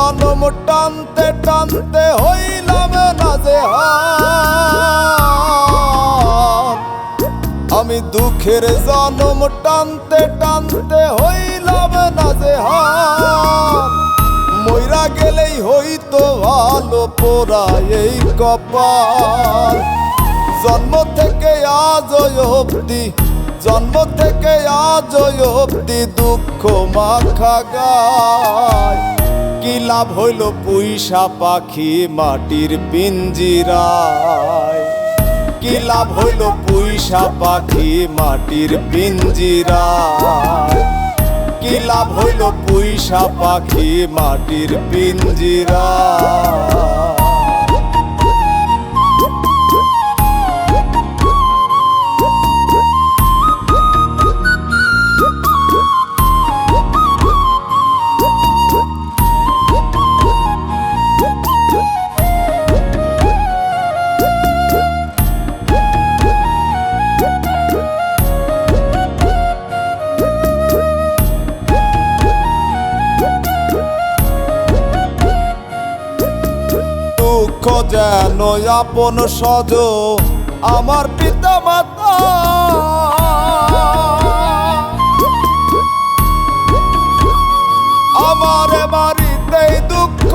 জনম টানতে টানতে হইলাম নাজেহাল। আমি দুঃখের জনম টানতে টানতে হইলাম নাজেহাল। মইরা গেলেই হইতো ভালো পোড়া এই কপাল। জন্ম থেকে আজ অবধি, জন্ম থেকে আজ অবধি দুঃখ মাখা গায়। কি লাভ হইল পুইসা পাখি মাটির পিঞ্জিরায়। কি লাভ হইল পুইসা পাখি মাটির পিঞ্জিরায়। কি লাভ হইল পুইসা পাখি মাটির পিঞ্জিরায়। দুঃখ যেন আপন সজ আমার পিতা মাতা। আমার বাড়িতেই দুঃখ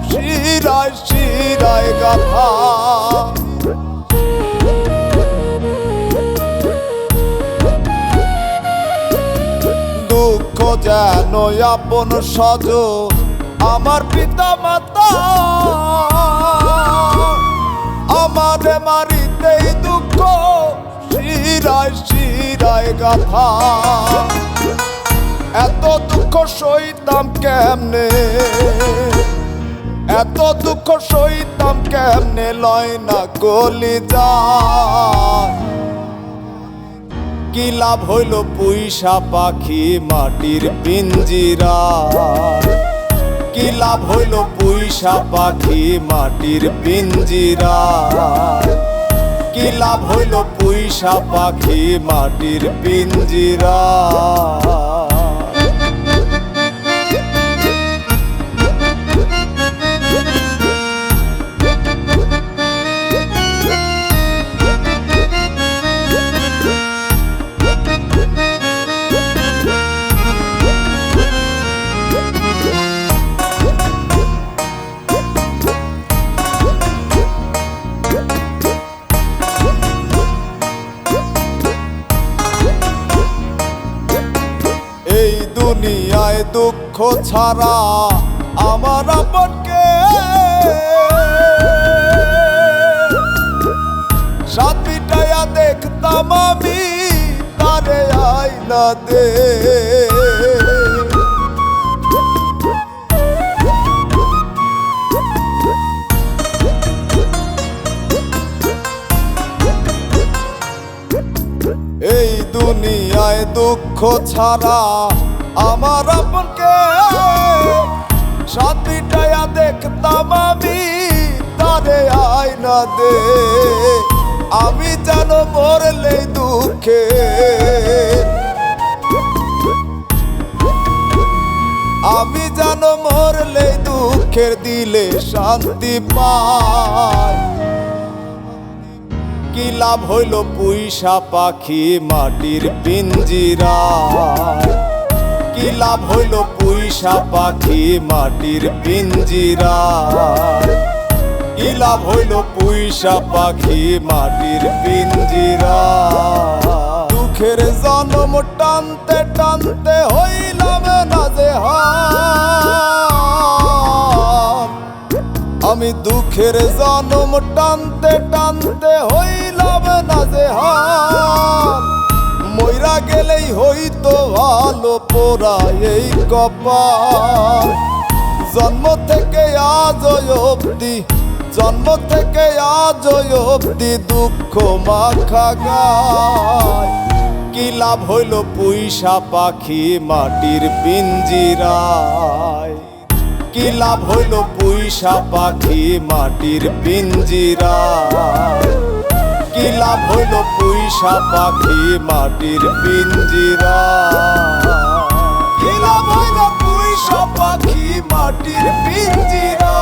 শিরায় শিরায় গাথা। দুঃখ যেন আপন সজ আমার পিতা মাতা। আমার বাড়িতেই দুঃখ শিরায় শিরায় গাথা। এত দুঃখ সইতাম কেমনে, এত দুঃখ সইতাম কেমনে লয় না কলিজা। কি লাভ হইল পুইসা পাখি মাটির পিঞ্জিরায়। কি লাভ হইল পুইসা পাখি মাটির পিঞ্জিরায়। কি লাভ হইল পুইসা পাখি মাটির পিঞ্জিরায়। এই দুনিয়ায় দুঃখ ছাড়া আমার আপনকে সাত পিটাইয়া দেখতাম আমি তারে আইনা দে। এই দুনিয়ায় দুঃখ ছাড়া আমার আপনকে সাত পিটাইয়া দেখতাম আমি তারে আইনা দে। আমি যেন মরলে দুঃখে, আমি যেন মরলে দুঃখের দিলে শান্তি পাই। কি লাভ হইল পুইসা পাখি মাটির পিঞ্জিরায়। কি লাভ হইল পুইসা পাখি মাটির পিঞ্জিরায়। কি লাভ হইল পুইসা পাখি মাটির পিঞ্জিরায়। দুঃখের জনম টানতে টানতে হইলাম নাজেহাল। আমি দুঃখের জনম টানতে টানতে হইলাম নাজেহাল। মইরা গেলেই হইতো ভালো পোড়া এই কপাল। জন্ম থেকে আজ অবধি, জন্ম থেকে আজ অবধি দুঃখ মাখা গায়। কি লাভ হইল পুইসা পাখি মাটির পিঞ্জিরায়। কি লাভ হইল পুইসা পাখি মাটির পিঞ্জিরায়। কি লাভ হইল পুইসা পাখি মাটির পিঞ্জিরায়। কি লাভ হইল পুইসা পোষা পাখি মাটির পিঞ্জিরা।